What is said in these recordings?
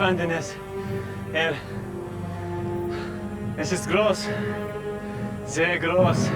gefunden ist. Es ist groß. Sehr groß.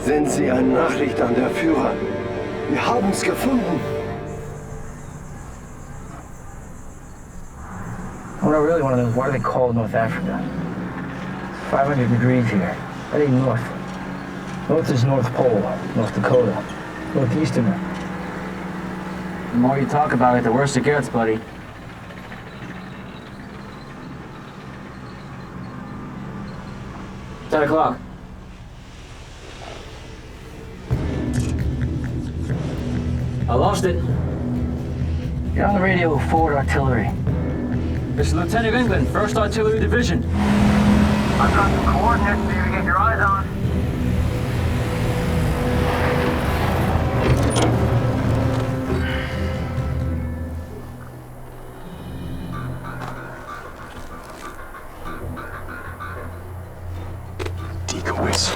Sind Sie eine Nachricht an der Führer? Wir haben es gefunden. What I really want to know is why do they call it North Africa? It's 500 degrees here. That ain't north. North is North Pole, North Dakota, Northeasterner. The more you talk about it, the worse it gets, buddy. Ten o'clock. I lost it. Get on the radio with forward artillery. This is Lieutenant England, 1st Artillery Division. I've got some coordinates for you to get your eyes on. Decoys.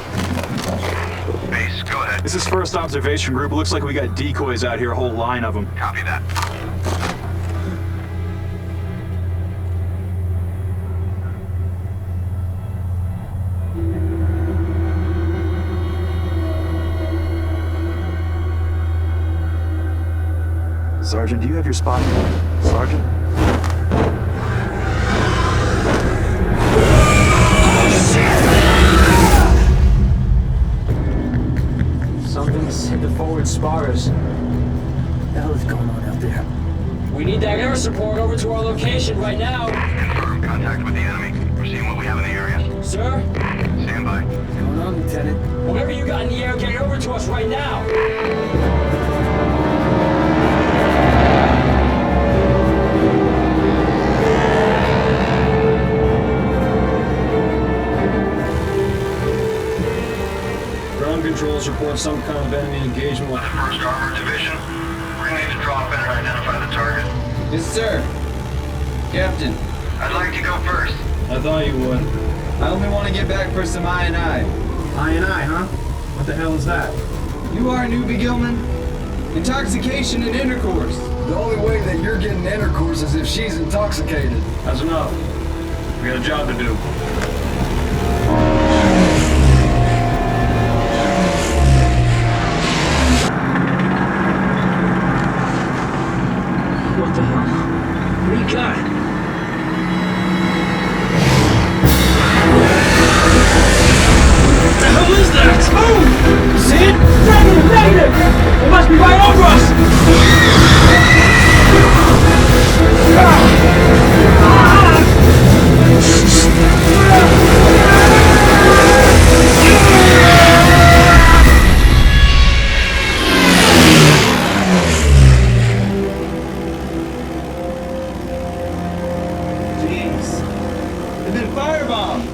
Base, go ahead. This is first observation group. Looks like we got decoys out here, a whole line of them. Copy that. Sergeant, do you have your spot? Sergeant? Something's hit the forward spars. What the hell is going on out there? We need that air support over to our location right now. Confirm contact with the enemy. We're seeing what we have in the area. Sir? Stand by. What's going on, Lieutenant? Whatever you got in the air, get it over to us right now. Ground controls report some kind of enemy engagement with... 1st Armored Division. We're going to need to drop in and identify the target. Yes, sir. Captain, I'd like to go first. I thought you would. I only want to get back for some I&I. I&I, huh? What the hell is that? You are newbie, Gilman? Intoxication and intercourse. The only way that you're getting intercourse is if she's intoxicated. That's enough. We got a job to do. What the hell? What do you got? What the hell is that? Oh! See it? Dragon! Negative! It must be right over us! Jeez. They've been firebombed.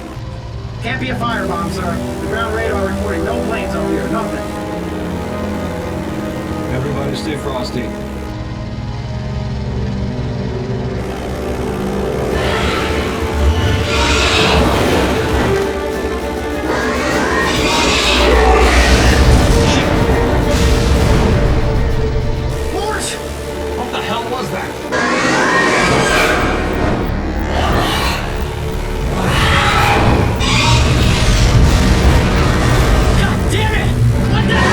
Can't be a firebomb, sir. The ground radar reporting no planes over here, nothing. Everybody stay frosty. What the hell was that? God damn it! What the hell?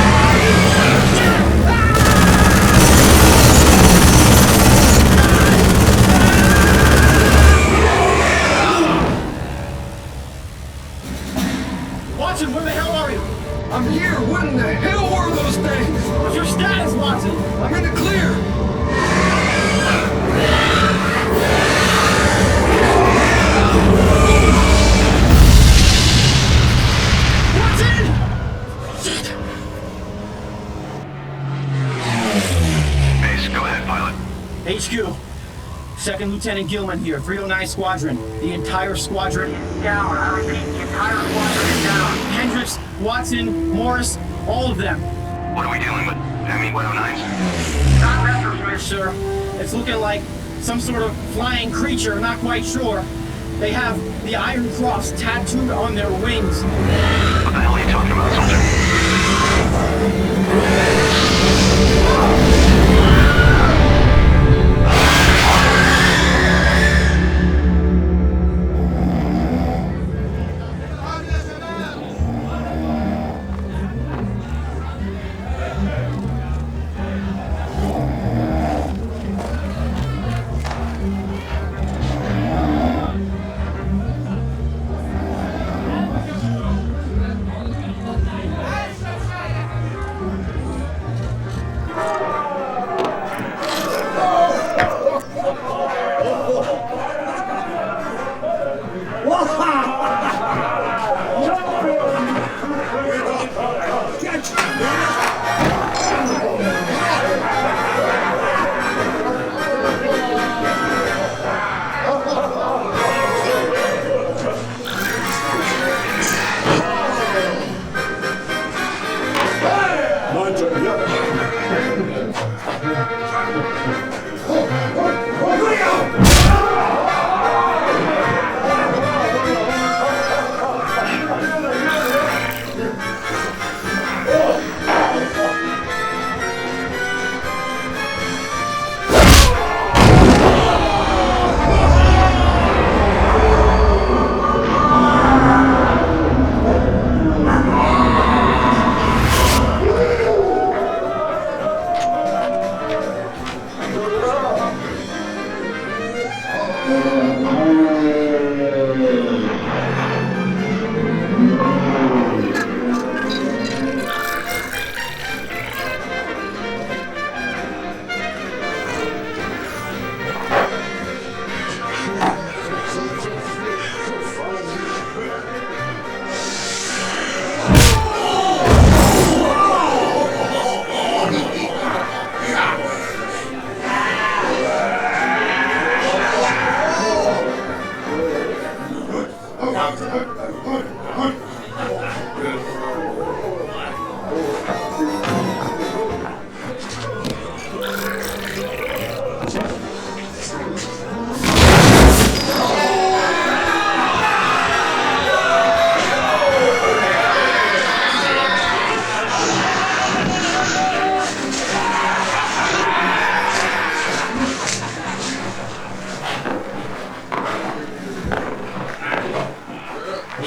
Second Lieutenant Gilman here, 309 Squadron. The entire squadron Down. I repeat, the entire squadron is down. Hendricks, Watson, Morris, all of them. What are we dealing with? Enemy 109s? Not Messerschmitt. Sir, it's looking like some sort of flying creature, not quite sure. They have the Iron Cross tattooed on their wings. What the hell are you talking about, soldier?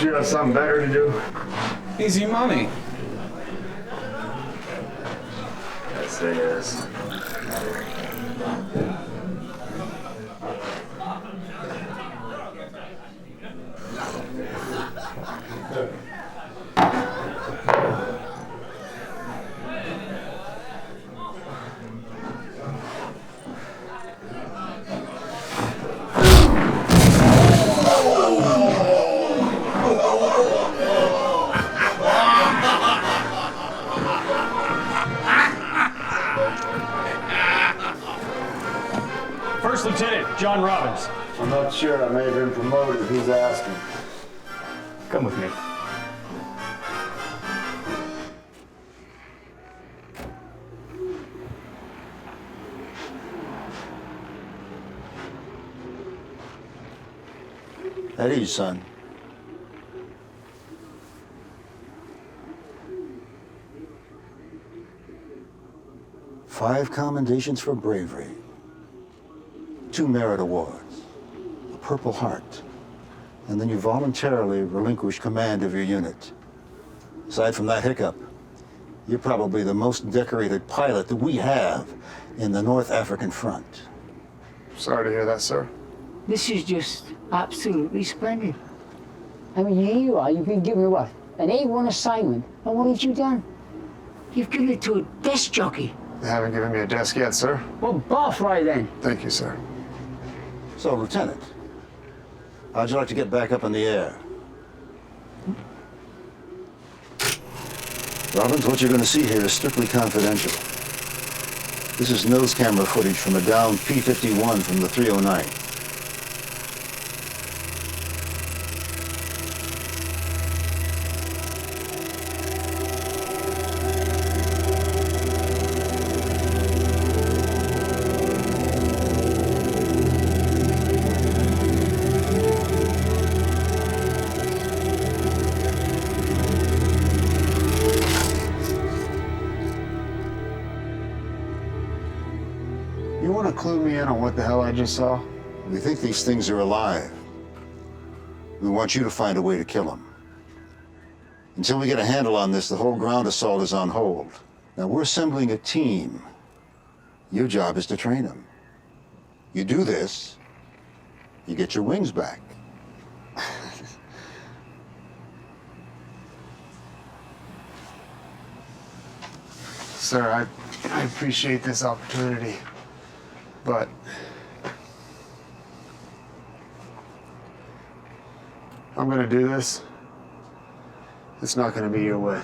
You have something better to do? Easy money. Yes, it is. First Lieutenant John Robbins. I'm not sure. I may have been promoted. Who's asking? Come with me. At ease, son. Five commendations for bravery. 2 merit awards. A Purple Heart. And then you voluntarily relinquish command of your unit. Aside from that hiccup, you're probably the most decorated pilot that we have in the North African front. Sorry to hear that, sir. This is just absolutely splendid. I mean, here you are, you've been given what? An A1 assignment, and what have you done? You've given it to a desk jockey. They haven't given me a desk yet, sir. Well, bar fry then. Thank you, sir. So, Lieutenant, how'd you like to get back up in the air? Robbins, what you're going to see here is strictly confidential. This is nose camera footage from a downed P-51 from the 309. I just saw? We think these things are alive. We want you to find a way to kill them. Until we get a handle on this, the whole ground assault is on hold. Now, we're assembling a team. Your job is to train them. You do this, you get your wings back. Sir, I appreciate this opportunity, but I'm gonna do this. It's not gonna be your way.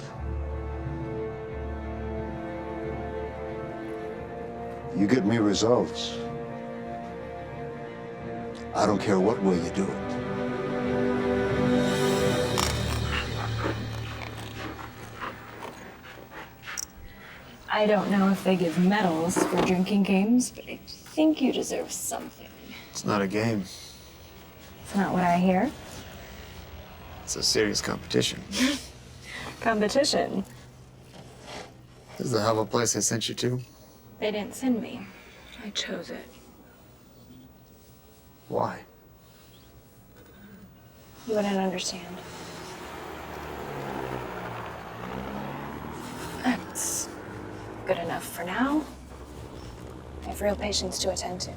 You get me results. I don't care what way you do it. I don't know if they give medals for drinking games, but I think you deserve something. It's not a game. It's not what I hear. It's a serious competition. Competition. This is the hell of a place I sent you to. They didn't send me. I chose it. Why? You wouldn't understand. That's good enough for now. I have real patients to attend to.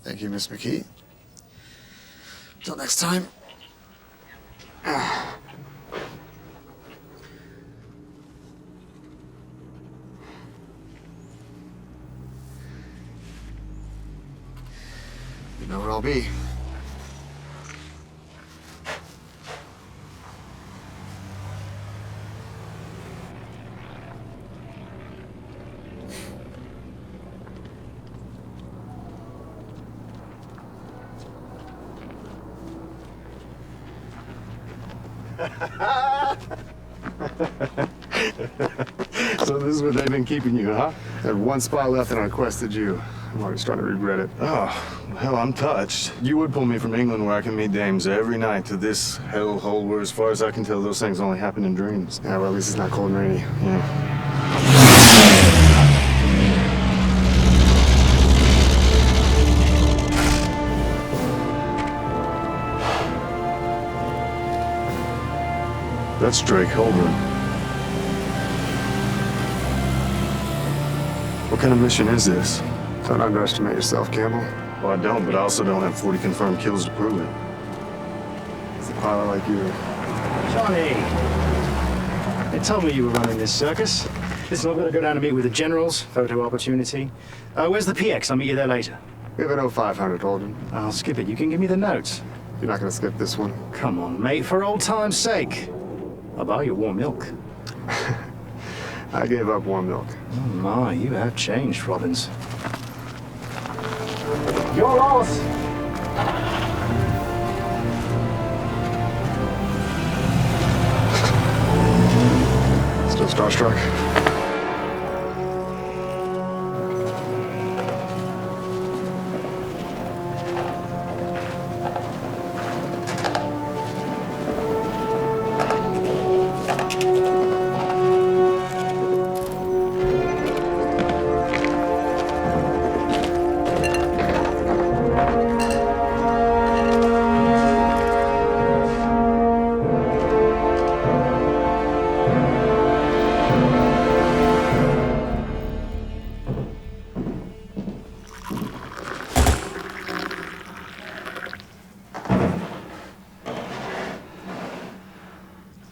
Thank you, Miss McKee. Till next time. You know where I'll be. So this is what they've been keeping you, huh? I had one spot left and I requested you. I'm already starting to regret it. Oh, hell, I'm touched. You would pull me from England where I can meet dames every night to this hellhole where, as far as I can tell, those things only happen in dreams. Yeah, well, at least it's not cold and rainy. Yeah. That's Drake Holden. What kind of mission is this? Don't underestimate yourself, Campbell. Well, I don't, but I also don't have 40 confirmed kills to prove it. It's a pilot like you. Johnny! They told me you were running this circus. Listen, I've got to go down and meet with the generals. Photo opportunity. Where's the PX? I'll meet you there later. We have an 0500, Holden. I'll skip it. You can give me the notes. You're not going to skip this one. Come on, mate. For old time's sake. I'll buy you warm milk. I gave up warm milk. Oh my, you have changed, Robbins. Your loss! Still starstruck?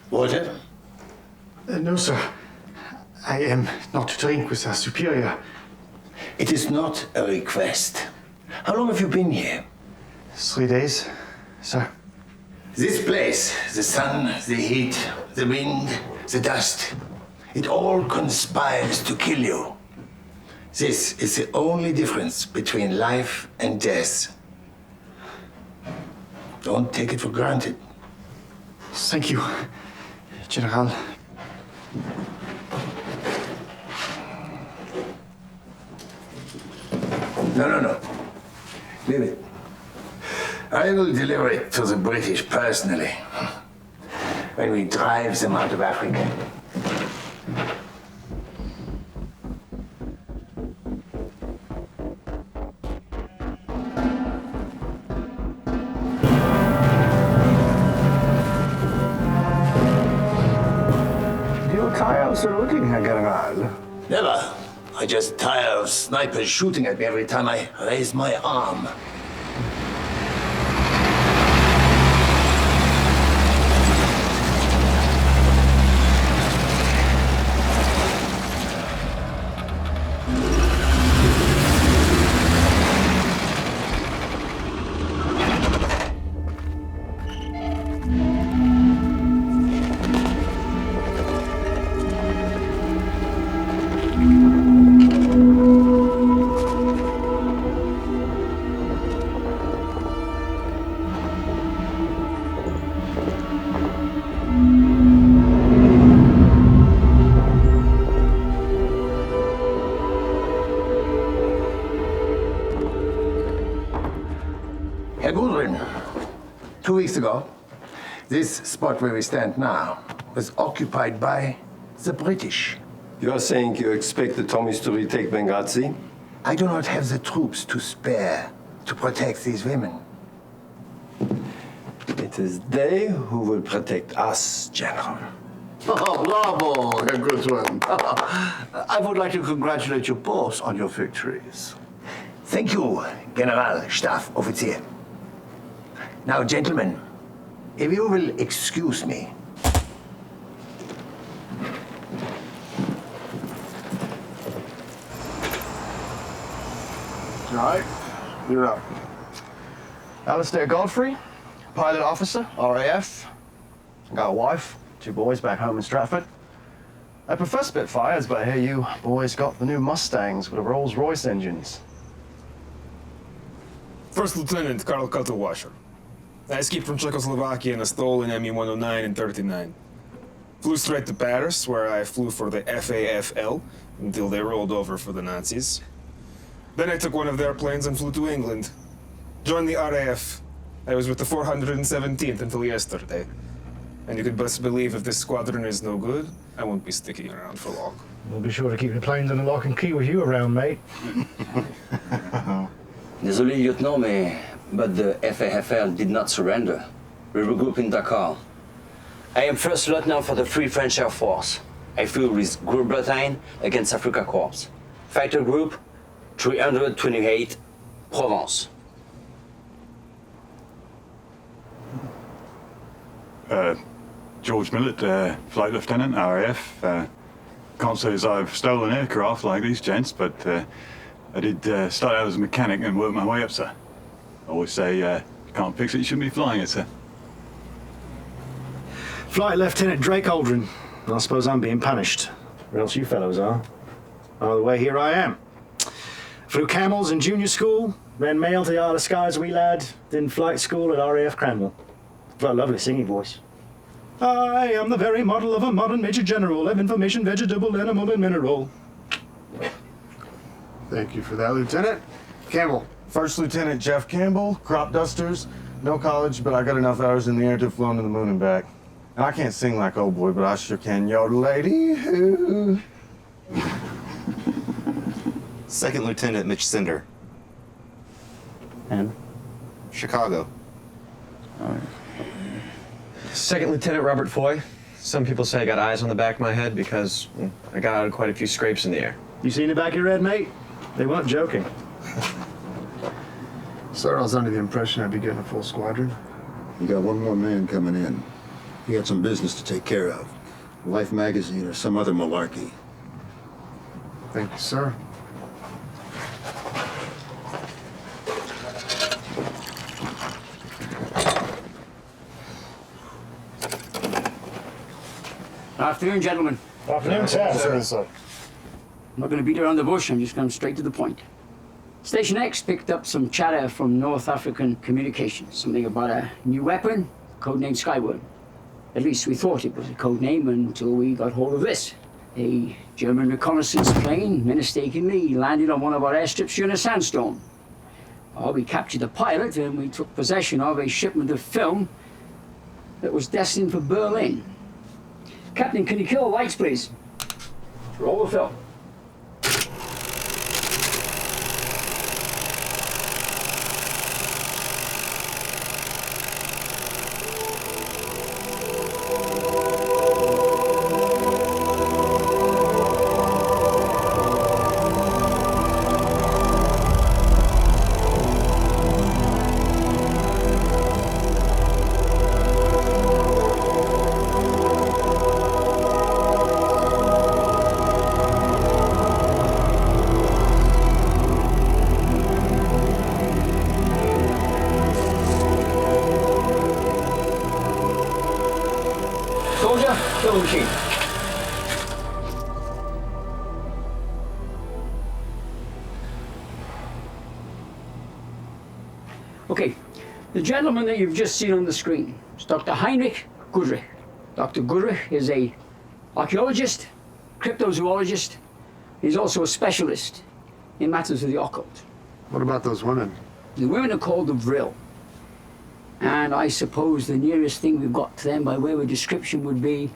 Water? No, sir. I am not to drink with our superior. It is not a request. How long have you been here? 3 days, sir. This place, the sun, the heat, the wind, the dust, it all conspires to kill you. This is the only difference between life and death. Don't take it for granted. Thank you, General. No. Leave it. I will deliver it to the British personally. when we drive them out of Africa. Do you tire of saluting, Herr General? Never. I just tire of snipers shooting at me every time I raise my arm. Herr Gudrun, 2 weeks ago, this spot where we stand now was occupied by the British. You are saying you expect the Tommies to retake Benghazi? I do not have the troops to spare to protect these women. It is they who will protect us, General. Oh, bravo, Herr Gudrun. I would like to congratulate you both on your victories. Thank you, General Staboffizier. Now, gentlemen, if you will excuse me. All right, you're up. Alistair Godfrey, pilot officer, RAF. Got a wife, 2 boys back home in Stratford. I prefer Spitfires, but I hear you boys got the new Mustangs with the Rolls-Royce engines. First Lieutenant Karl Kotowasher. I escaped from Czechoslovakia in a stolen Me-109 in '39. Flew straight to Paris, where I flew for the FAFL until they rolled over for the Nazis. Then I took one of their planes and flew to England. Joined the RAF. I was with the 417th until yesterday. And you could best believe if this squadron is no good, I won't be sticking around for long. We'll be sure to keep the planes under lock and key with you around, mate. Désolé, lieutenant, but the FAFL did not surrender. We regrouped in Dakar. I am first lieutenant for the Free French Air Force. I flew with Group Bretagne against Africa Corps. Fighter Group 328, Provence. George Millett, Flight Lieutenant, RAF. Can't say as I've stolen aircraft like these gents, but I did start out as a mechanic and work my way up, sir. I always say, you can't fix it, you shouldn't be flying it, sir. Flight Lieutenant Drake Aldrin. I suppose I'm being punished, or else you fellows are. Either way, here I am. Flew camels in junior school, ran mail to the Isle of Skye's wee lad, then flight school at RAF Cranwell. Got a lovely singing voice. I am the very model of a modern Major General of information, vegetable, animal, and mineral. Thank you for that, Lieutenant. Campbell. First Lieutenant Jeff Campbell, crop dusters. No college, but I got enough hours in the air to have flown to the moon and back. And I can't sing like old boy, but I sure can yodel lady who. Second Lieutenant Mitch Cinder. And? Chicago. Second Lieutenant Robert Foy. Some people say I got eyes on the back of my head because I got out of quite a few scrapes in the air. You seen the back of your head, mate? They weren't joking. Sir, I was under the impression I'd be getting a full squadron. You got one more man coming in. He got some business to take care of. Life magazine or some other malarkey. Thank you, sir. Afternoon, gentlemen. Afternoon, sir. Sir. I'm not going to beat around the bush. I'm just going straight to the point. Station X picked up some chatter from North African communications. Something about a new weapon, codenamed Skyward. At least we thought it was a code name until we got hold of this. A German reconnaissance plane mistakenly landed on one of our airstrips during a sandstorm. We captured the pilot and we took possession of a shipment of film that was destined for Berlin. Captain, can you kill the lights, please? Roll the film. Soldier, kill the machine. Okay, the gentleman that you've just seen on the screen is Dr. Heinrich Goodrich. Dr. Goodrich is a archaeologist, cryptozoologist. He's also a specialist in matters of the occult. What about those women? The women are called the Vril. And I suppose the nearest thing we've got to them by way of a description would be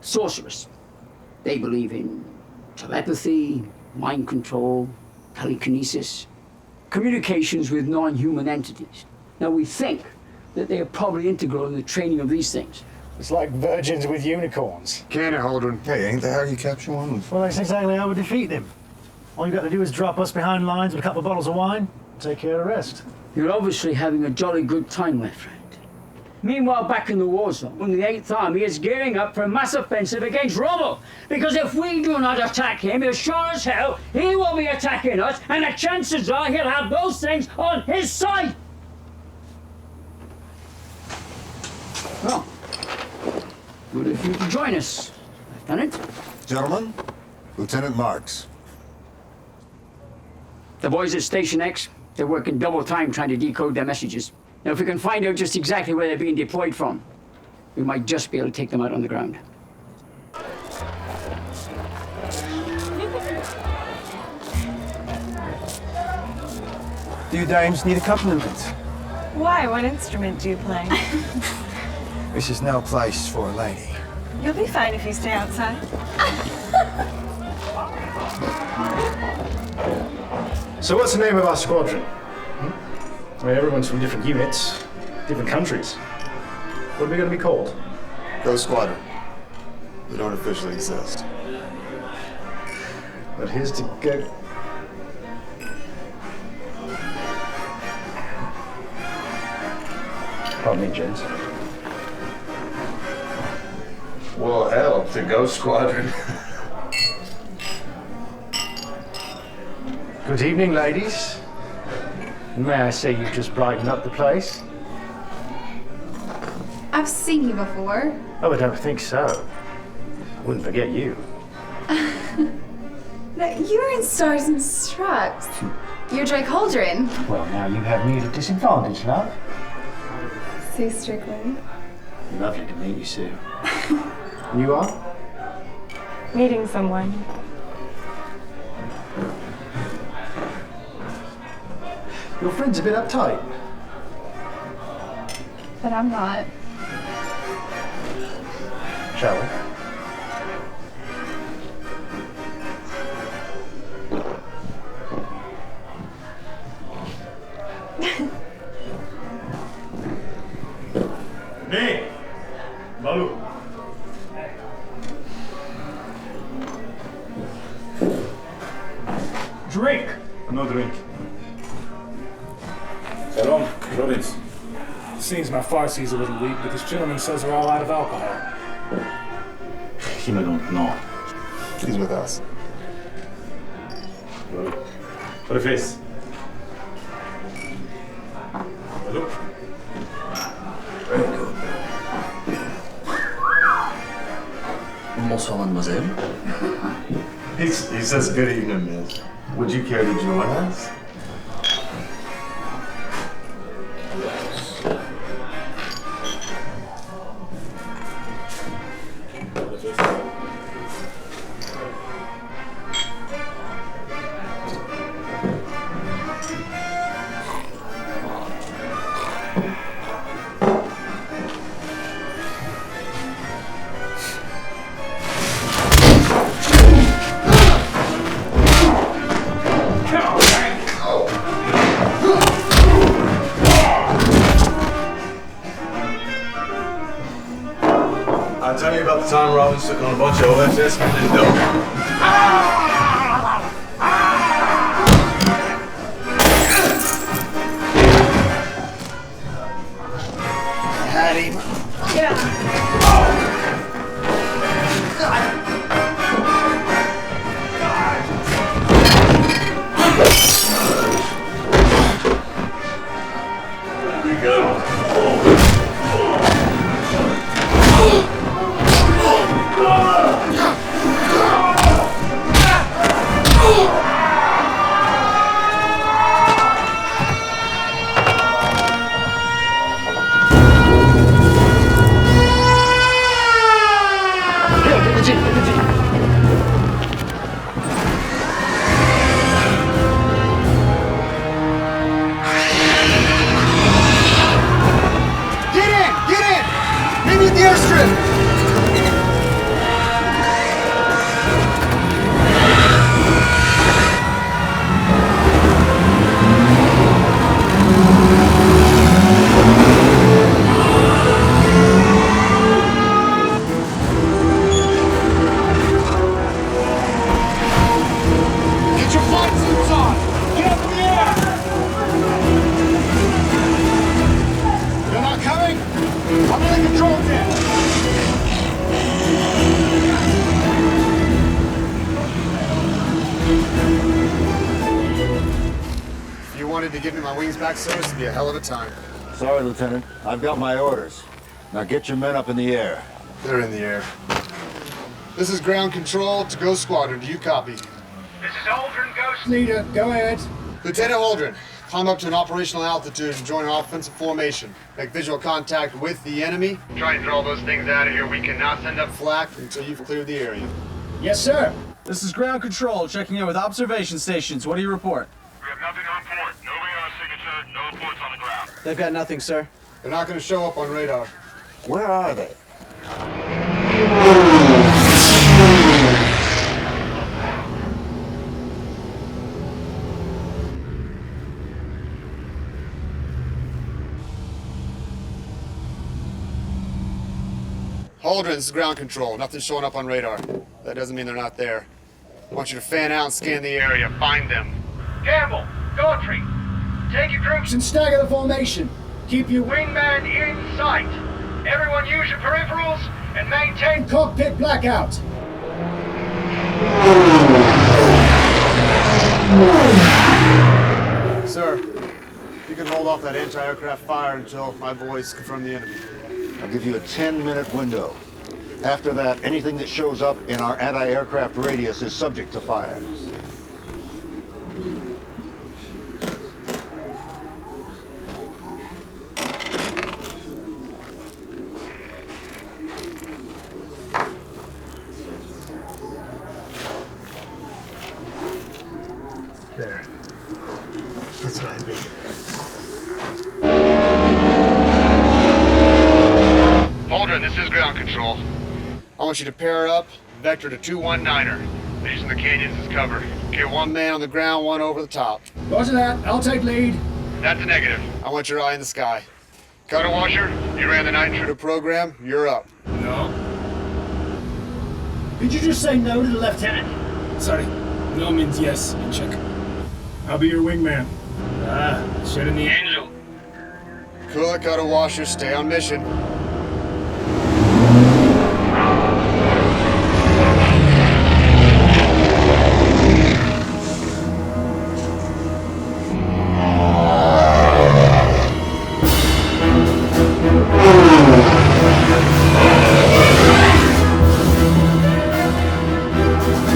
sorcerers. They believe in telepathy, mind control, telekinesis, communications with non-human entities. Now we think that they are probably integral in the training of these things. It's like virgins with unicorns. Can it, Holdren? Hey, ain't that how you capture one? Well, that's exactly how we defeat them. All you got to do is drop us behind lines with a couple of bottles of wine, take care of the rest. You're obviously having a jolly good time, my friend. Meanwhile, back in the war zone, the 8th Army is gearing up for a mass offensive against Rommel. Because if we do not attack him, as sure as hell, he will be attacking us, and the chances are he'll have those things on his side. Well, good of you to join us, Lieutenant. Gentlemen, Lieutenant Marks. The boys at Station X, they're working double time trying to decode their messages. Now, if we can find out just exactly where they're being deployed from, we might just be able to take them out on the ground. Do you dames need accompaniment? Why? What instrument do you play? This is no place for a lady. You'll be fine if you stay outside. So what's the name of our squadron? I mean, everyone's from different units, different countries. What are we going to be called? Ghost Squadron. We don't officially exist. But here's to go. Pardon me, gents. Well, hell, to Ghost Squadron. Good evening, ladies. May I say you've just brightened up the place? I've seen you before. Oh, I don't think so. I wouldn't forget you. No, you were in Stars and Stripes. You're Drake Holdren. Well, now you have me at a disadvantage, love. Sue Strickland. Lovely to meet you, Sue. You are? Meeting someone. Your friend's a bit uptight. But I'm not. Shall we? Hey! Balu! Drink! No drink. Shalom, Province. Seems my Farsi's a little weak, but this gentleman says they're all out of alcohol. Him I don't know. He's with us. Preface. Hello? Very good. Bonsoir, mademoiselle. He says good evening, miss. Would you care to join us? about the time Robin's took on a bunch of OSS and didn't know. Had him. Here we go. To give me my wings back, sir, this would be a hell of a time. Sorry, Lieutenant. I've got my orders. Now get your men up in the air. They're in the air. This is ground control to Ghost Squadron. Do you copy? This is Aldrin, Ghost. Leader, go ahead. Lieutenant Aldrin, climb up to an operational altitude and join our offensive formation. Make visual contact with the enemy. Try and draw those things out of here. We cannot send up flak until you've cleared the area. Yes, sir. This is ground control, checking in with observation stations. What do you report? We have nothing on port. No radar signature, no reports on the ground. They've got nothing, sir. They're not going to show up on radar. Where are they? Aldrin, this is ground control. Nothing's showing up on radar. That doesn't mean they're not there. I want you to fan out and scan the area. Find them. Campbell, Daughtry, take your groups and stagger the formation. Keep your wingman in sight. Everyone use your peripherals and maintain cockpit blackout. Sir, you can hold off that anti-aircraft fire until my boys confirm the enemy. I'll give you a 10-minute window. After that, anything that shows up in our anti-aircraft radius is subject to fire. There. That's what I mean. Aldrin, this is ground control. I want you to pair up, vector to 219er. Using the canyons as cover. Get one man on the ground, one over the top. Roger that. I'll take lead. That's a negative. I want your eye in the sky. Cutter Washer, you ran the Night Intruder program. You're up. No. Did you just say no to the lieutenant? Sorry. No means yes. In check. I'll be your wingman. Shit in the angel. Cool it, Cutter Washer. Stay on mission.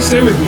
Stay with me.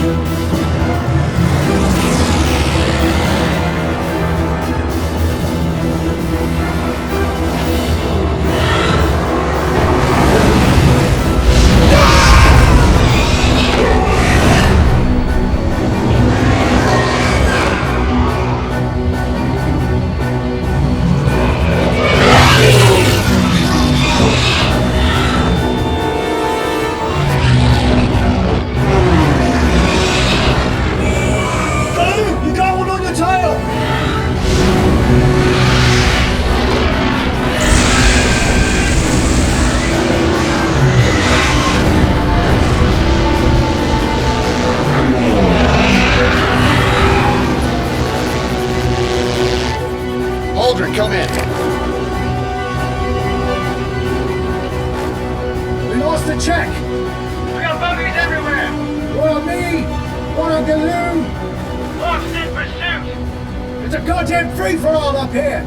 check! We got bogeys everywhere! One on me! One on Galoo! Lost in pursuit! It's a goddamn free-for-all up here!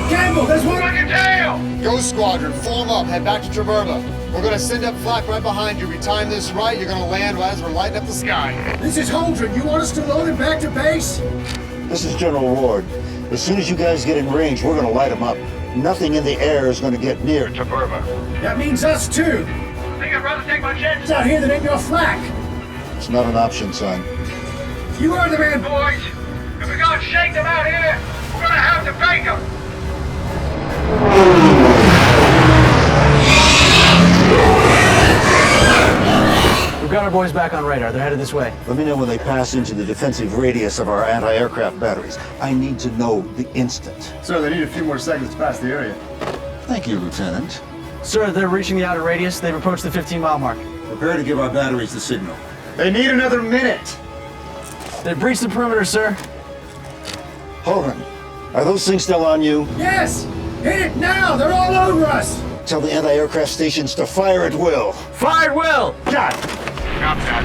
Campbell, there's one on your tail! Ghost Squadron, form up, head back to Traverba. We're gonna send up flak right behind you. We time this right, you're gonna land as we're lighting up the sky. This is Holdren. You want us to load him back to base? This is General Ward. As soon as you guys get in range, we're gonna light them up. Nothing in the air is gonna get near Traverba. That means us too. I think I'd rather take my chances out here than in your flak. It's not an option, son. You are the man, boys. If we can't shake them out here, we're gonna have to bake them. We've got our boys back on radar. They're headed this way. Let me know when they pass into the defensive radius of our anti-aircraft batteries. I need to know the instant. Sir, they need a few more seconds to pass the area. Thank you, Lieutenant. Sir, they're reaching the outer radius. They've approached the 15-mile mark. Prepare to give our batteries the signal. They need another minute. They've breached the perimeter, sir. Holdren, are those things still on you? Yes! Hit it now! They're all over us! Tell the anti-aircraft stations to fire at will. Fire at will! Got Copy that.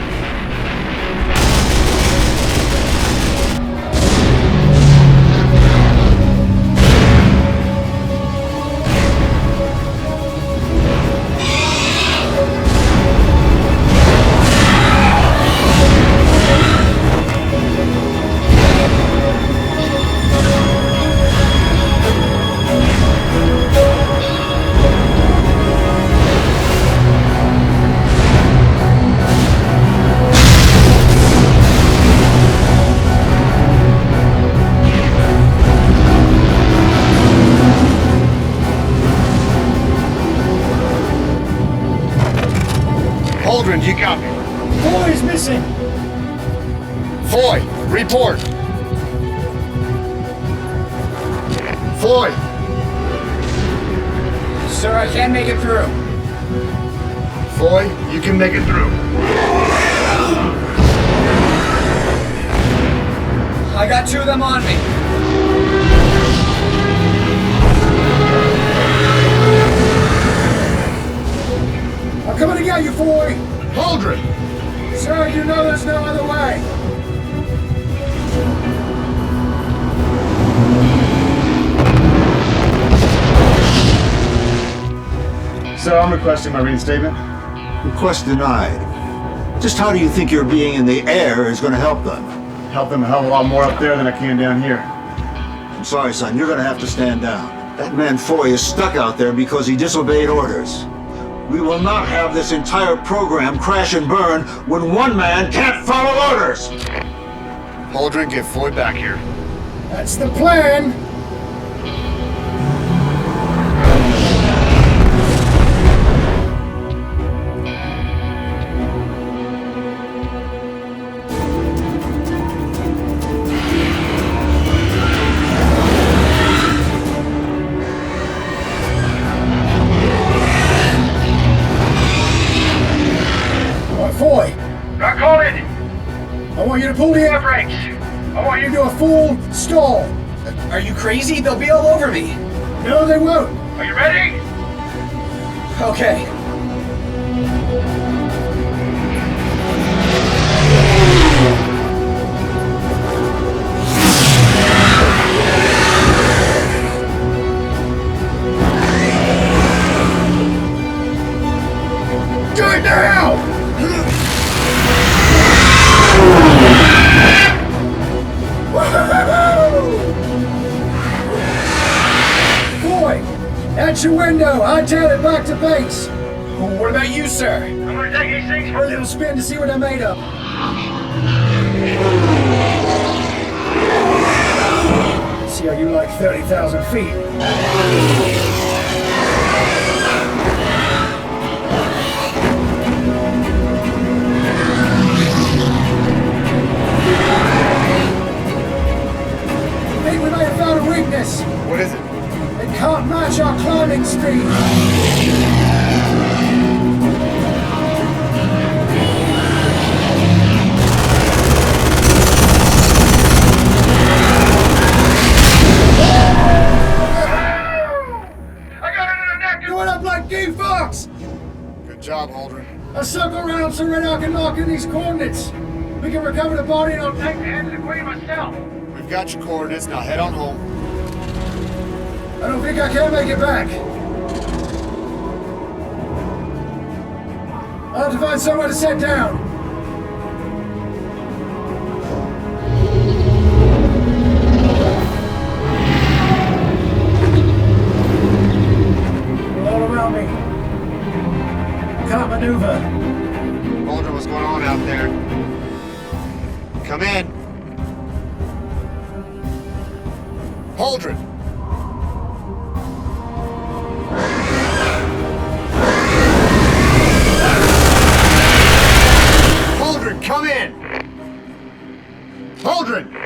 Holdren, do you copy? Foy is missing! Foy, report! Foy! Sir, I can't make it through. Foy, you can make it through. I got two of them on me. I'm coming to get you, Foy! Holdren! Sir, you know there's no other way! Sir, I'm requesting my reinstatement. Request denied. Just how do you think your being in the air is going to help them? Help them a hell of a lot more up there than I can down here. I'm sorry, son. You're going to have to stand down. That man Foy is stuck out there because he disobeyed orders. We will not have this entire program crash and burn when one man can't follow orders! Holdren, get Foy back here. That's the plan! Foy! I call it! I want you to pull the air brakes! I want you to do a full stall! Are you crazy? They'll be all over me. No, they won't! Are you ready? Okay. Do it now! Boy, that's your window. I tail it back to base. What about you, sir? I'm gonna take these things A for little spin to see what they're made of. See how you like 30,000 feet. I think we may have found a weakness. What is it? It can't match our climbing speed. I got it in the neck! You went up like Guy Fawkes! Good job, I'll circle around so Red Hawk can lock in these coordinates. We can recover the body and I'll Take the head to the Queen myself. We've got your coordinates, now head on home. I don't think I can make it back. I'll have to find somewhere to sit down. They're all around me. Can't maneuver. Holdren, what's going on out there? Come in. Holdren! Holdren, come in! Holdren!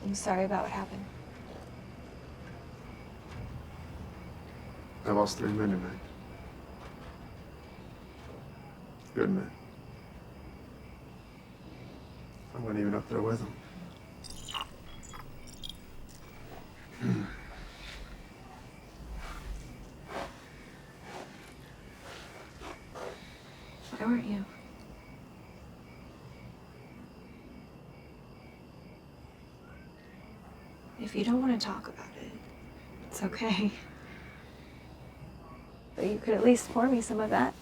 I'm sorry about what happened. I lost 3 men tonight. Good men. I wasn't even up there with them. Why weren't you? If you don't want to talk about it, it's okay. But you could at least pour me some of that.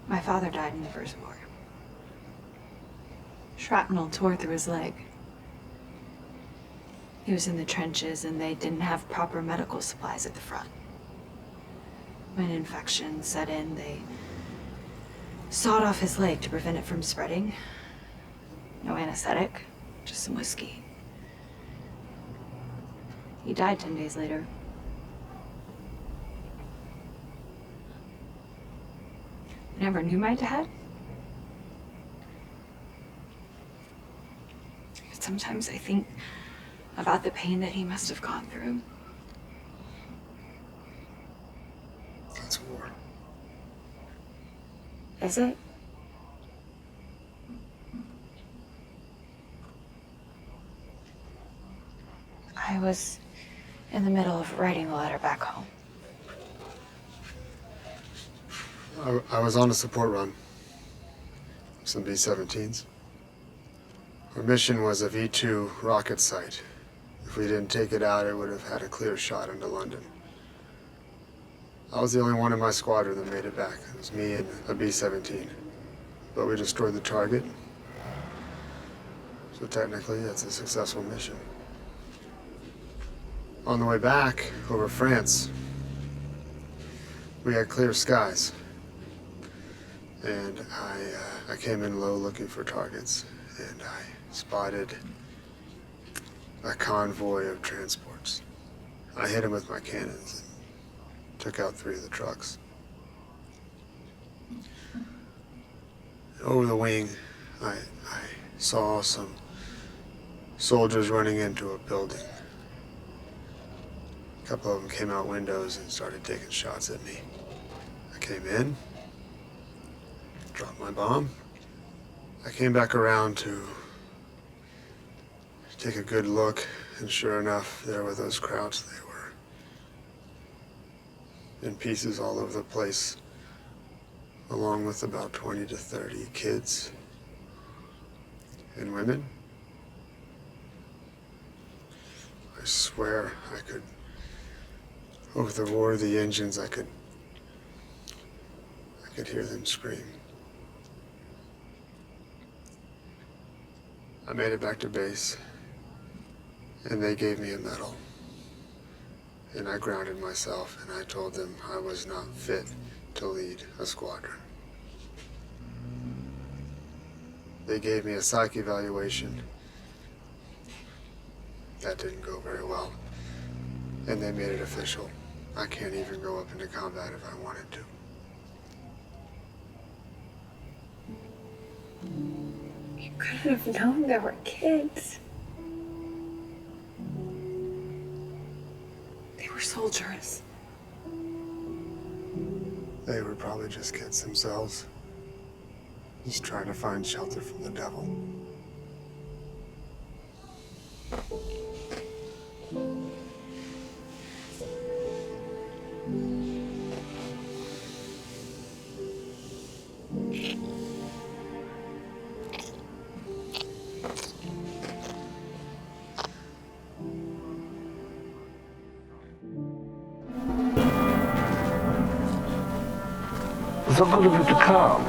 My father died in the First War. Shrapnel tore through his leg. He was in the trenches and they didn't have proper medical supplies at the front. When infection set in, they sawed off his leg to prevent it from spreading. No anesthetic, just some whiskey. He died 10 days later. I never knew my dad. But sometimes I think about the pain that he must have gone through. That's war. Is it? I was in the middle of writing a letter back home. I was on a support run. Some B-17s. Our mission was a V-2 rocket site. If we didn't take it out, it would have had a clear shot into London. I was the only one in my squadron that made it back. It was me and a B-17. But we destroyed the target. So technically, that's a successful mission. On the way back, over France, we had clear skies. And I came in low looking for targets, and I spotted a convoy of transports. I hit them with my cannons and took out 3 of the trucks. Over the wing, I saw some soldiers running into a building. A couple of them came out windows and started taking shots at me. I came in, dropped my bomb. I came back around to take a good look, and sure enough, there were those Krauts. They were in pieces all over the place, along with about 20 to 30 kids and women. I swear I could, over the roar of the engines, I could hear them scream. I made it back to base, and they gave me a medal. And I grounded myself, and I told them I was not fit to lead a squadron. They gave me a psych evaluation. That didn't go very well. And they made it official. I can't even go up into combat if I wanted to. You couldn't have known there were kids. They were soldiers. They were probably just kids themselves, just trying to find shelter from the devil. So good of you to come.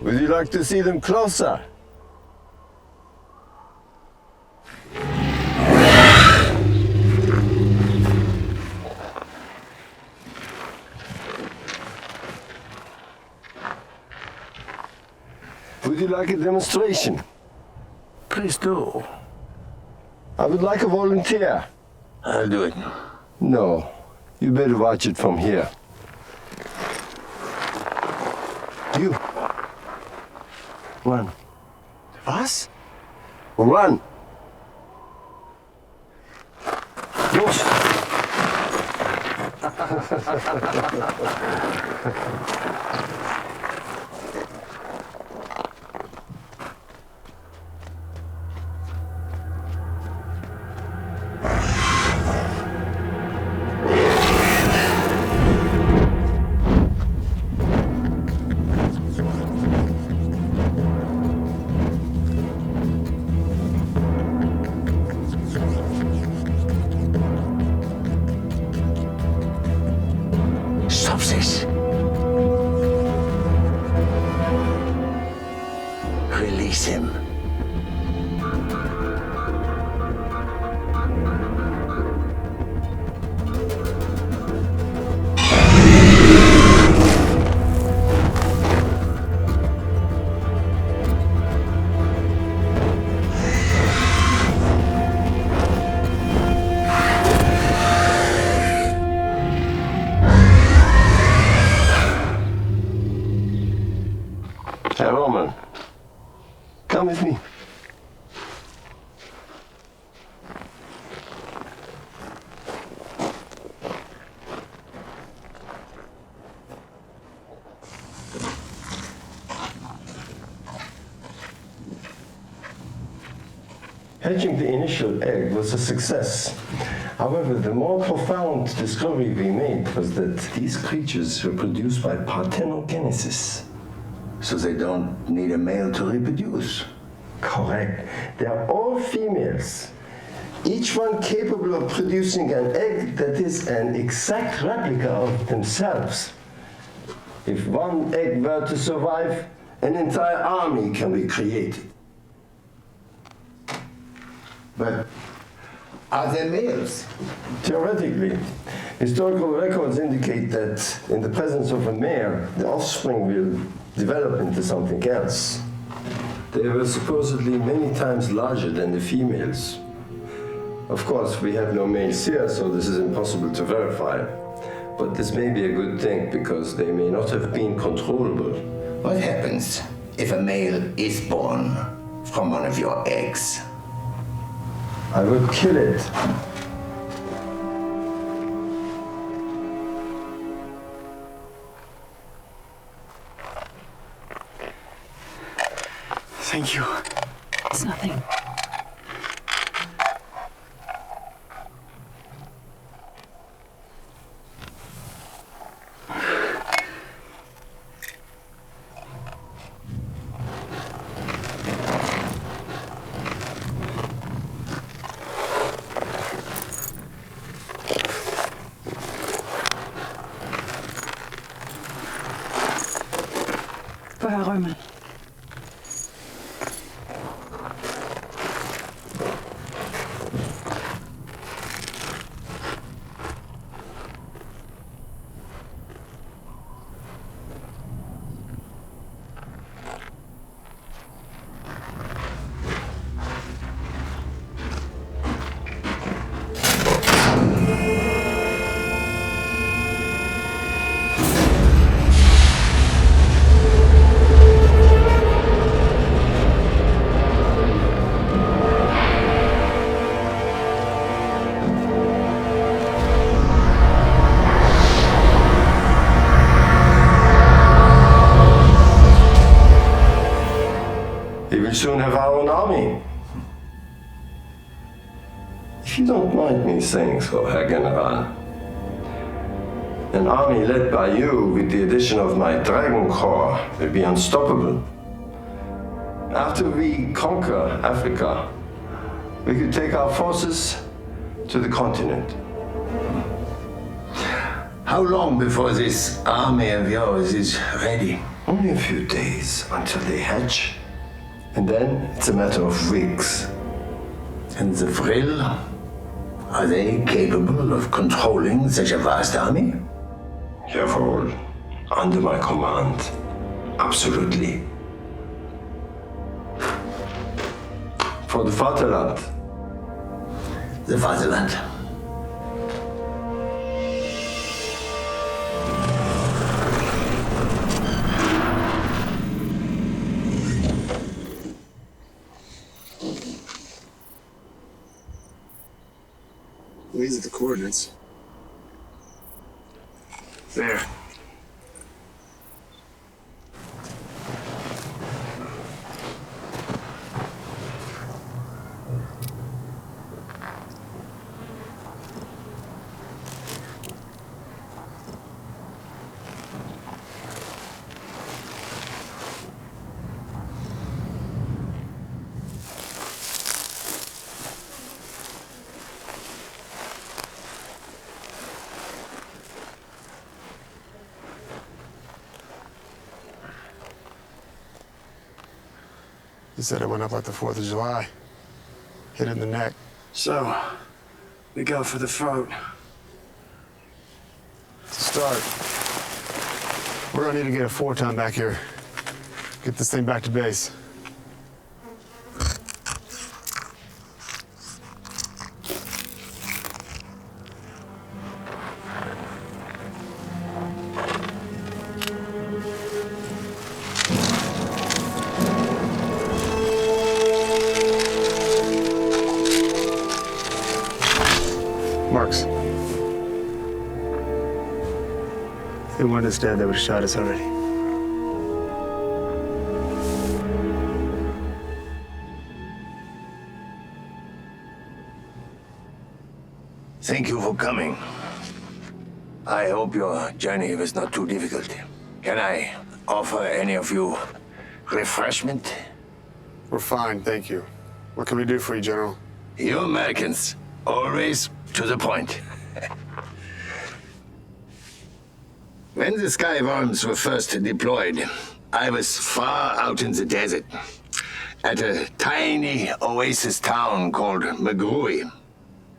Would you like to see them closer? Would you like a demonstration? Please do. I would like a volunteer. I'll do it. No, you better watch it from here. You. Run. Was? Run! Los! Stop this. Release him. Herr Roman, come with me. Hatching the initial egg was a success. However, the more profound discovery we made was that these creatures were produced by parthenogenesis. So they don't need a male to reproduce? Correct. They are all females, each one capable of producing an egg that is an exact replica of themselves. If one egg were to survive, an entire army can be created. But are they males? Theoretically, historical records indicate that in the presence of a male, the offspring will develop into something else. They were supposedly many times larger than the females. Of course, we have no males here, so this is impossible to verify. But this may be a good thing, because they may not have been controllable. What happens if a male is born from one of your eggs? I will kill it. Thank you. It's nothing. Voor Herr Reumann. We will soon have our own army. If you don't mind me saying so, Herr General, an army led by you with the addition of my Dragon Corps will be unstoppable. After we conquer Africa, we could take our forces to the continent. How long before this army of yours is ready? Only a few days until they hatch. And then it's a matter of weeks. And the Vril, are they capable of controlling such a vast army? Jawohl, under my command. Absolutely. For the Vaterland. The Vaterland. These are the coordinates. There. He said it went up like the 4th of July. Hit in the neck. So, we go for the throat. To start, we're gonna need to get a 4-ton back here. Get this thing back to base. Marks. If they wanted us dead, they would have shot us already. Thank you for coming. I hope your journey was not too difficult. Can I offer any of you refreshment? We're fine, thank you. What can we do for you, General? You Americans, always to the point. When the Skyworms were first deployed, I was far out in the desert, at a tiny oasis town called Magrui.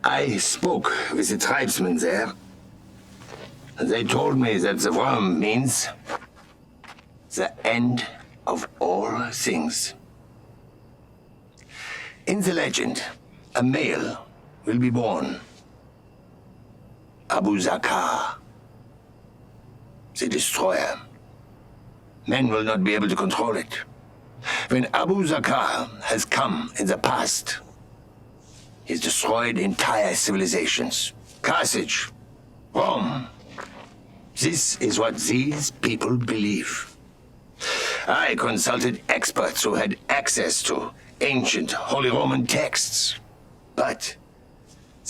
I spoke with the tribesmen there. They told me that the worm means the end of all things. In the legend, a male will be born. Abu Zakar, the destroyer. Men will not be able to control it. When Abu Zakar has come in the past, he's destroyed entire civilizations. Carthage, Rome. This is what these people believe. I consulted experts who had access to ancient Holy Roman texts, but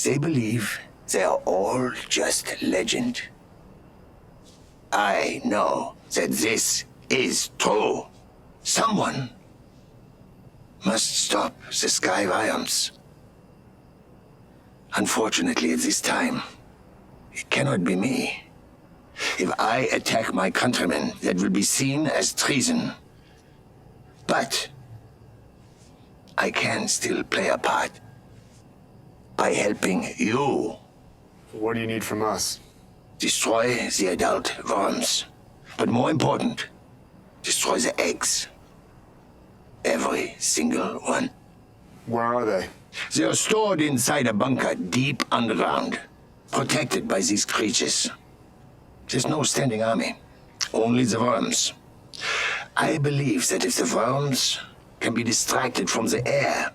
they believe they are all just legend. I know that this is true. Someone must stop the Skyworms. Unfortunately, at this time, it cannot be me. If I attack my countrymen, that will be seen as treason. But I can still play a part by helping you. What do you need from us? Destroy the adult worms. But more important, destroy the eggs. Every single one. Where are they? They are stored inside a bunker deep underground, protected by these creatures. There's no standing army, only the worms. I believe that if the worms can be distracted from the air,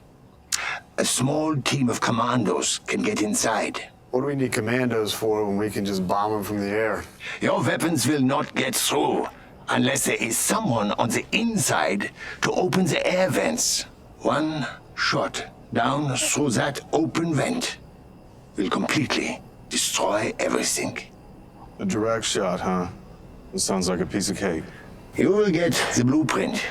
a small team of commandos can get inside. What do we need commandos for when we can just bomb them from the air? Your weapons will not get through unless there is someone on the inside to open the air vents. One shot down through that open vent will completely destroy everything. A direct shot, huh? It sounds like a piece of cake. You will get the blueprint.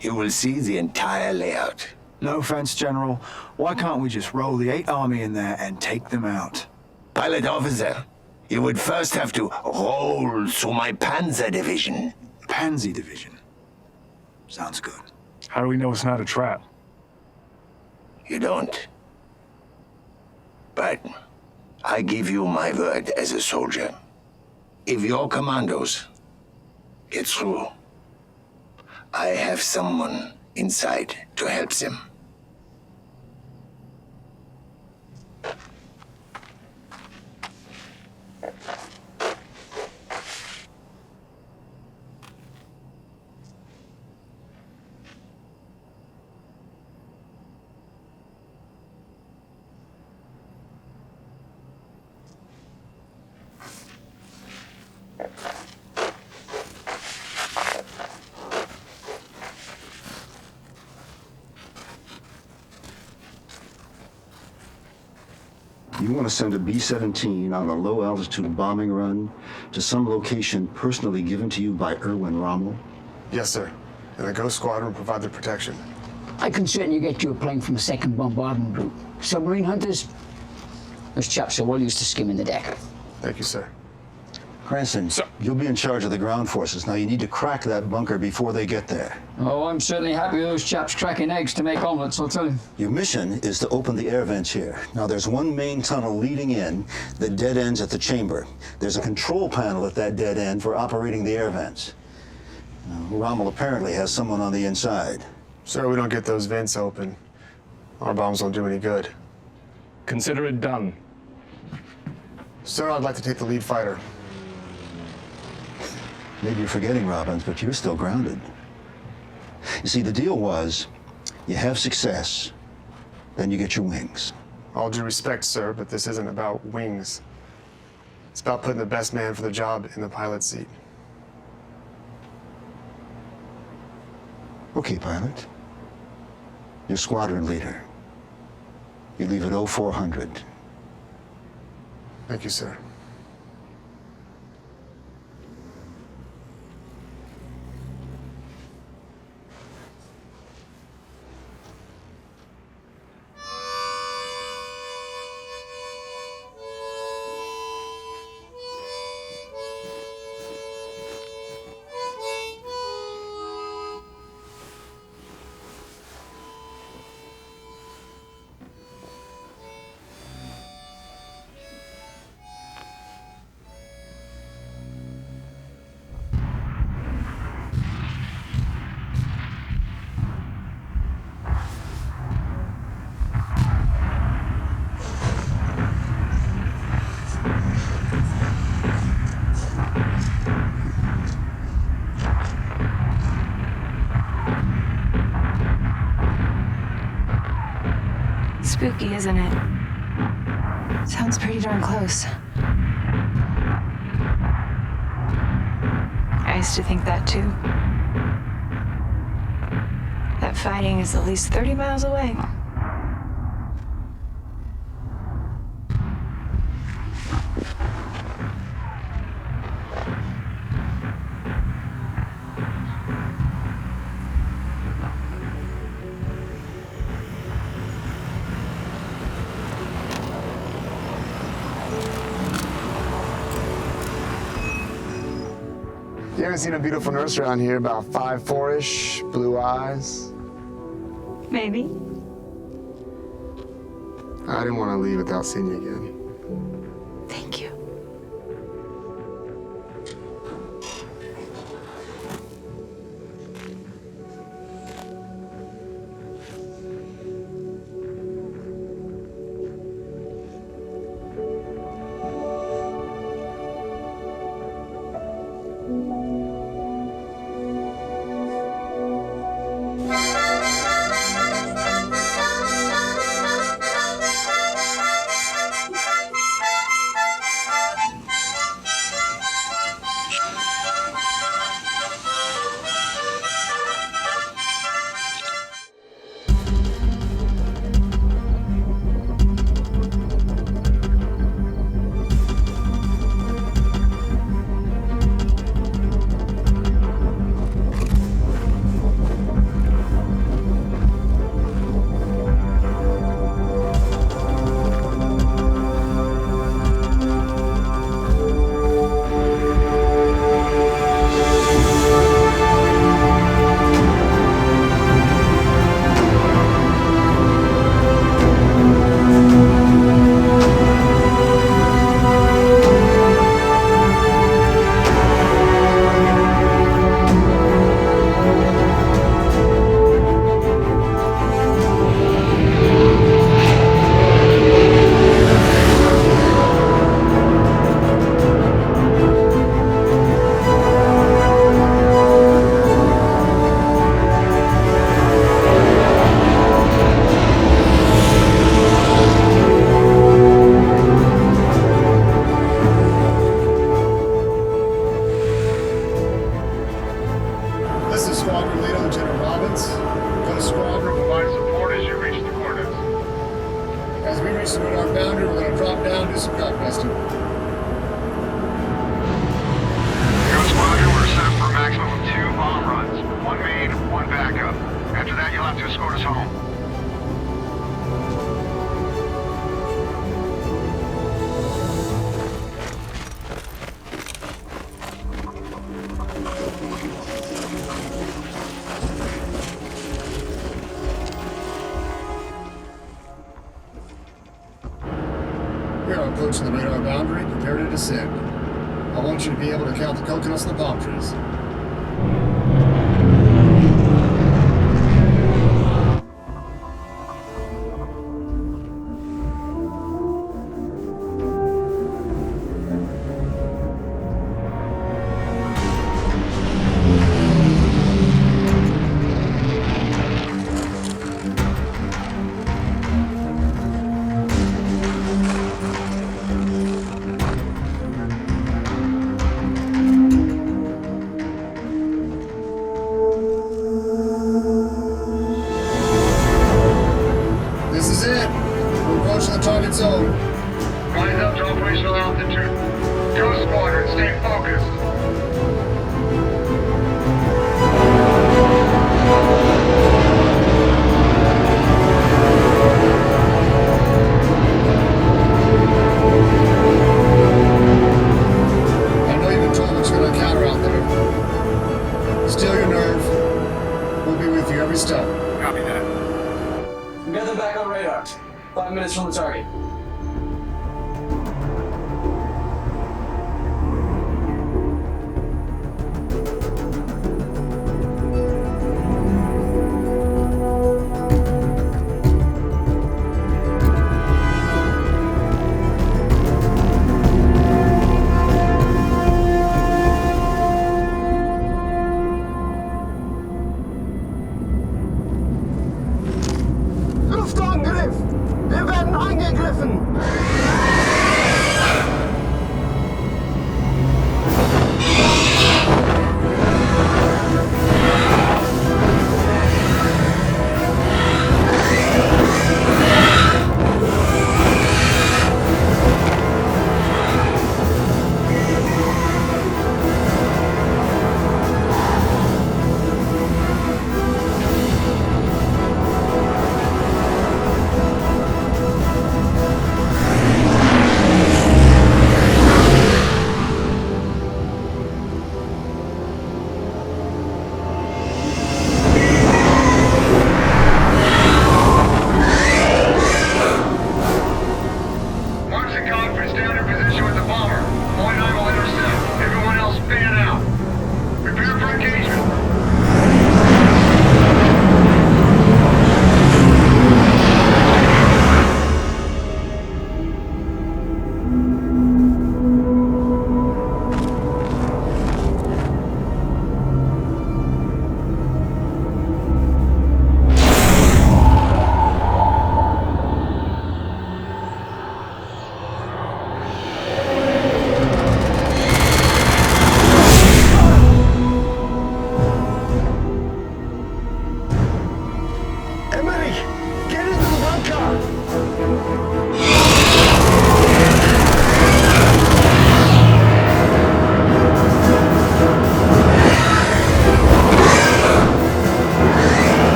You will see the entire layout. No offense, General. Why can't we just roll the 8th Army in there and take them out? Pilot officer, you would first have to roll through my Panzer Division. Pansy Division. Sounds good. How do we know it's not a trap? You don't. But I give you my word as a soldier. If your commandos get through, I have someone inside to help them. You want to send a B-17 on a low-altitude bombing run to some location personally given to you by Erwin Rommel? Yes, sir. And the Ghost Squadron will provide the protection. I can certainly get you a plane from the 2nd Bombardment Group. Submarine hunters? Those chaps are well used to skimming the deck. Thank you, sir. Cranston, you'll be in charge of the ground forces. Now, you need to crack that bunker before they get there. Oh, I'm certainly happy with those chaps cracking eggs to make omelets, I'll tell you. Your mission is to open the air vents here. Now, there's one main tunnel leading in that dead ends at the chamber. There's a control panel at that dead end for operating the air vents. Now, Rommel apparently has someone on the inside. Sir, we don't get those vents open. Our bombs won't do any good. Consider it done. Sir, I'd like to take the lead fighter. Maybe you're forgetting, Robbins, but you're still grounded. You see, the deal was, you have success, then you get your wings. All due respect, sir, but this isn't about wings. It's about putting the best man for the job in the pilot seat. Okay, pilot. You're squadron leader. You leave at 0400. Thank you, sir. Spooky, isn't it? Sounds pretty darn close. I used to think that too. That fighting is at least 30 miles away. You haven't seen a beautiful nurse around here, about 5'4"-ish, blue eyes. Maybe. I didn't want to leave without seeing you again. Thank you. This is Squadron Leader, Lieutenant Robbins. Go to Squadron, provide support as you reach the coordinates. As we reach the radar boundary, we're going to drop down and do some cut busting. Go Squadron, we're set for a maximum of 2 bomb runs. 1 main, 1 backup. After that, you'll have to escort us home. We are approaching the radar boundary. Prepare to descend. I want you to be able to count the coconuts in the palm trees. This is it. We're approaching the target zone. Rise up to operational altitude. Go Squadron, stay focused. I know you've been told what you're going to encounter out there. Still your nerve. We'll be with you every step. Copy that. Get them back on radar. 5 minutes from the target. Luftangriff!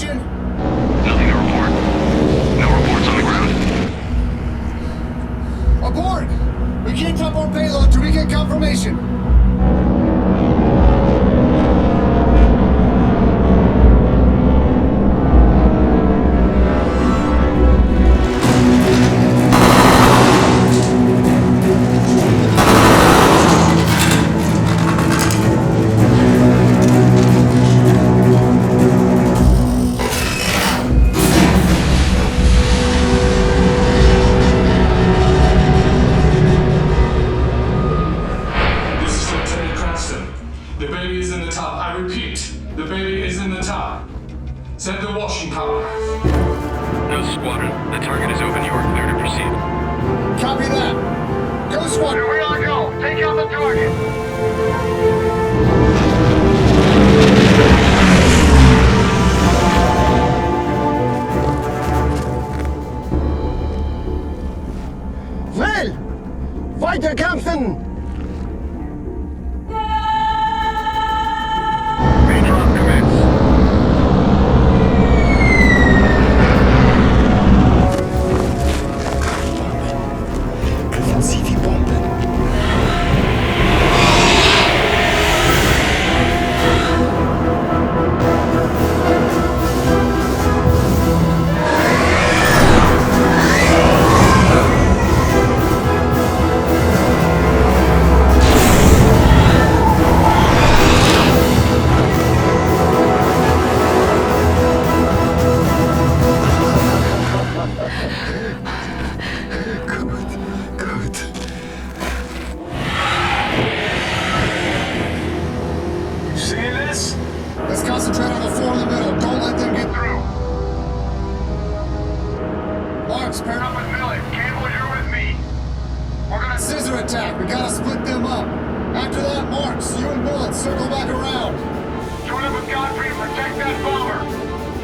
station? Nothing to report. No reports on the ground. Abort! We can't drop our payload till we get confirmation. Send the washing car. No, Squadron. The target is open. You are clear to proceed. Copy that. Go, Squadron. Here we all go. Take out the target. Schnell! Weiter kämpfen! Let's concentrate on the four in the middle. Don't let them get through. Marks, pair up with Millie. Campbell, you're with me. We're gonna scissor attack. We gotta split them up. After that, Marks, you and Bullet circle back around. Join up with Godfrey and protect that bomber.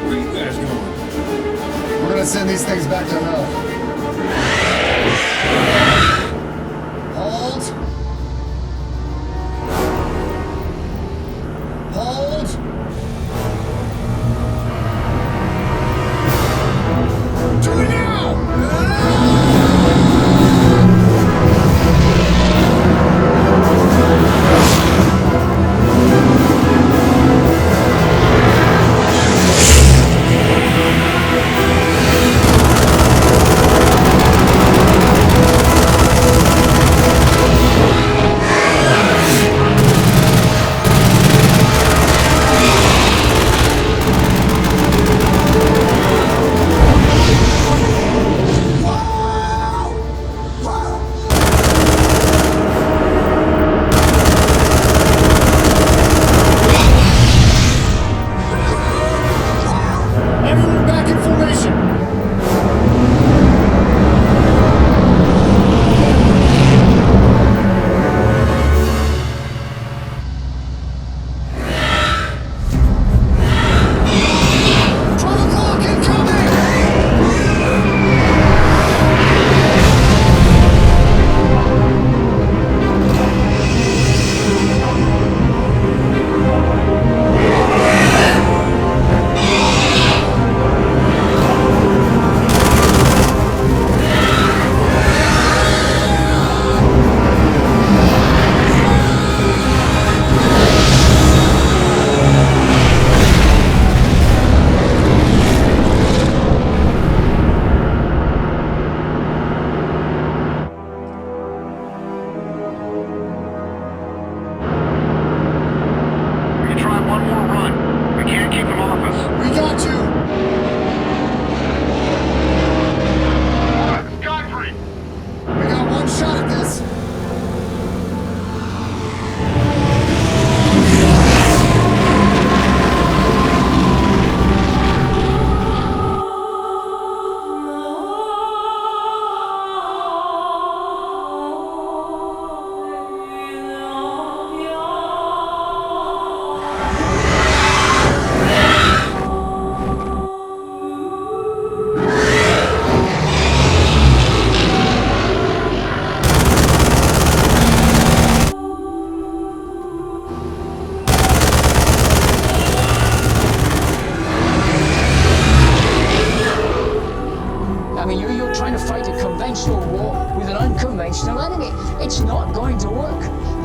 Where you guys going? We're gonna send these things back to hell. Hold. Hold. Do it now!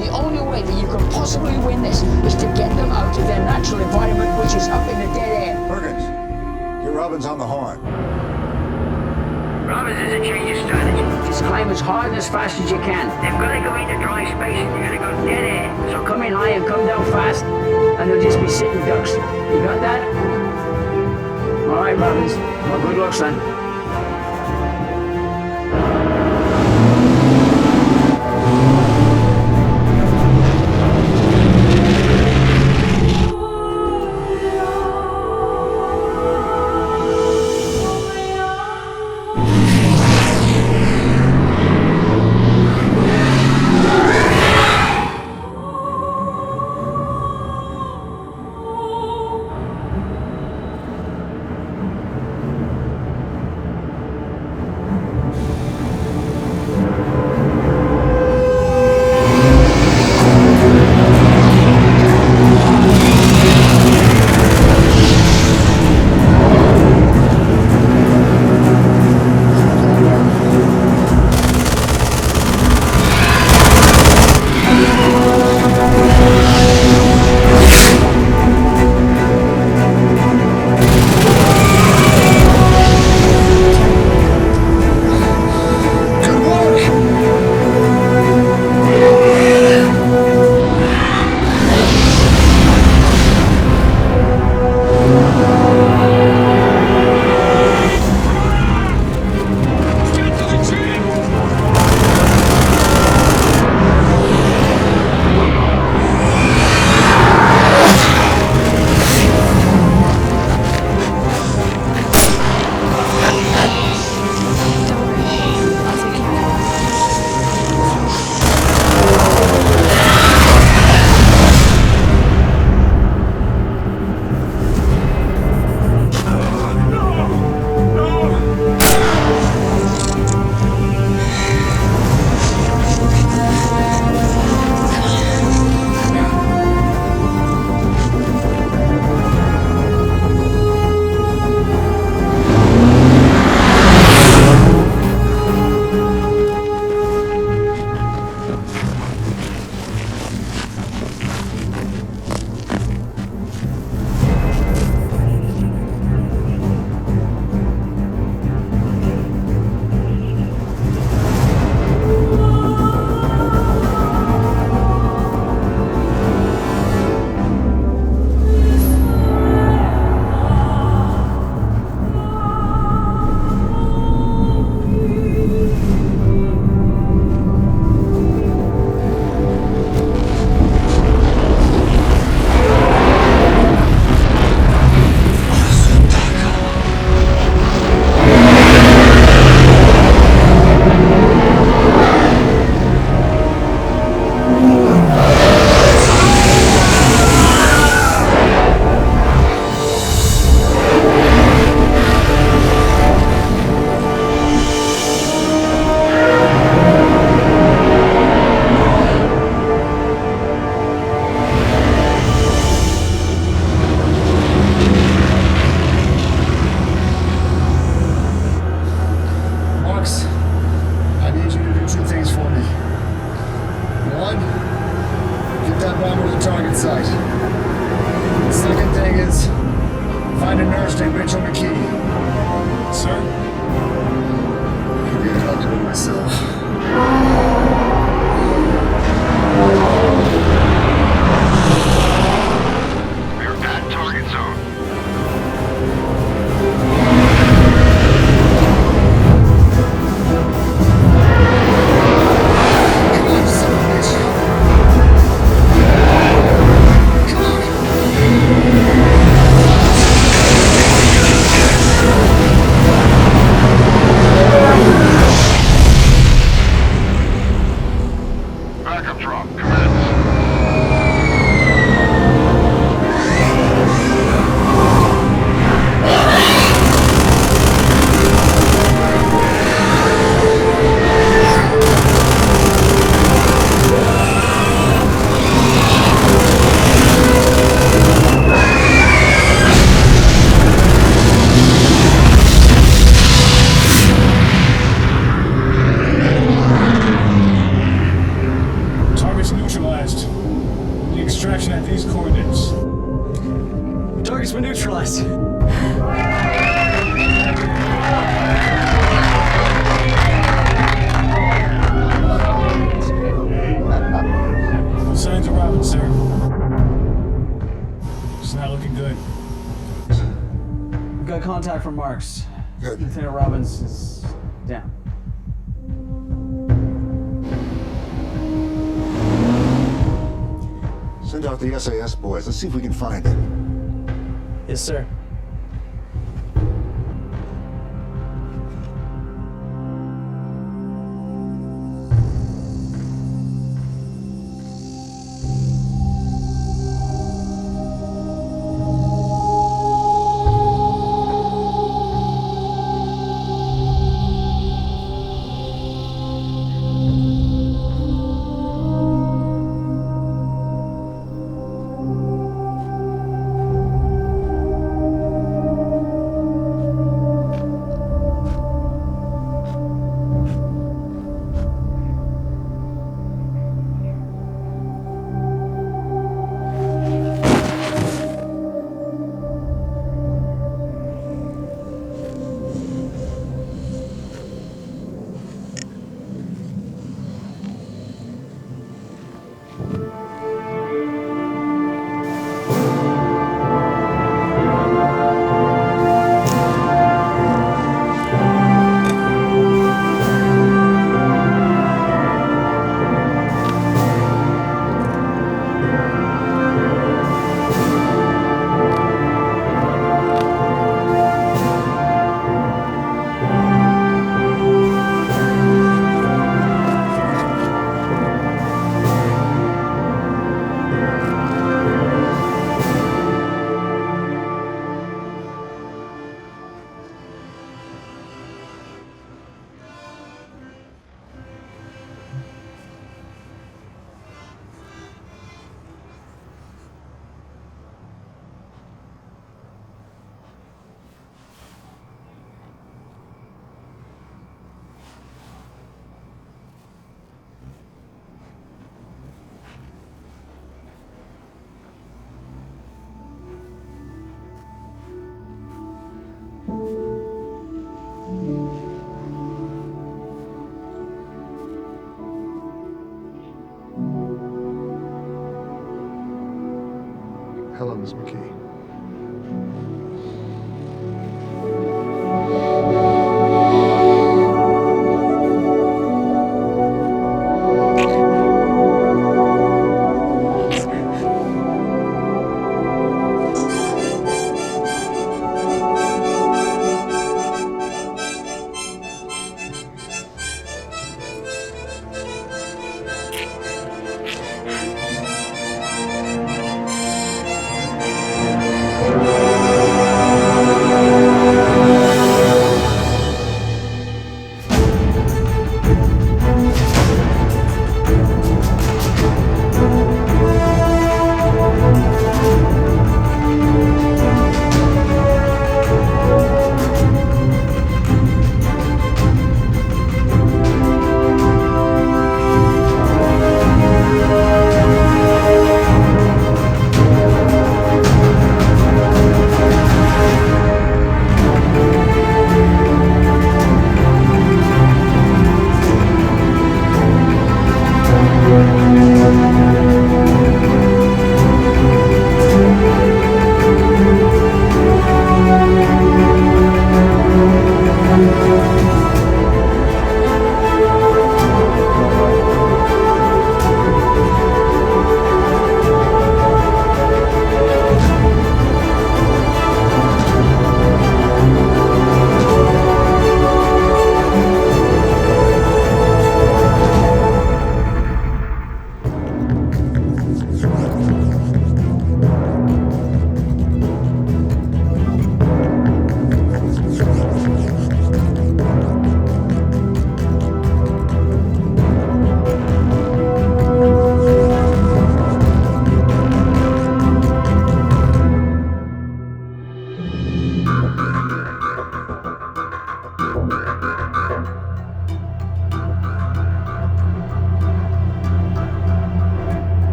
The only way that you can possibly win this is to get them out of their natural environment, which is up in the dead air. Perkins, get Robbins on the horn. Robbins is a change of strategy. Just climb as hard and as fast as you can. They've got to go into dry space and you're going to go dead air. So come in high and come down fast, and they'll just be sitting ducks. You got that? All right, Robbins. Well, good luck, son. neutralized. The extraction at these coordinates. Target's been neutralized. No signs of Robbins, sir. It's not looking good. We've got contact from Marks. Good. Lieutenant Robbins is down. Send out the SAS boys. Let's see if we can find him. Yes, sir. Hello, Miss McKee.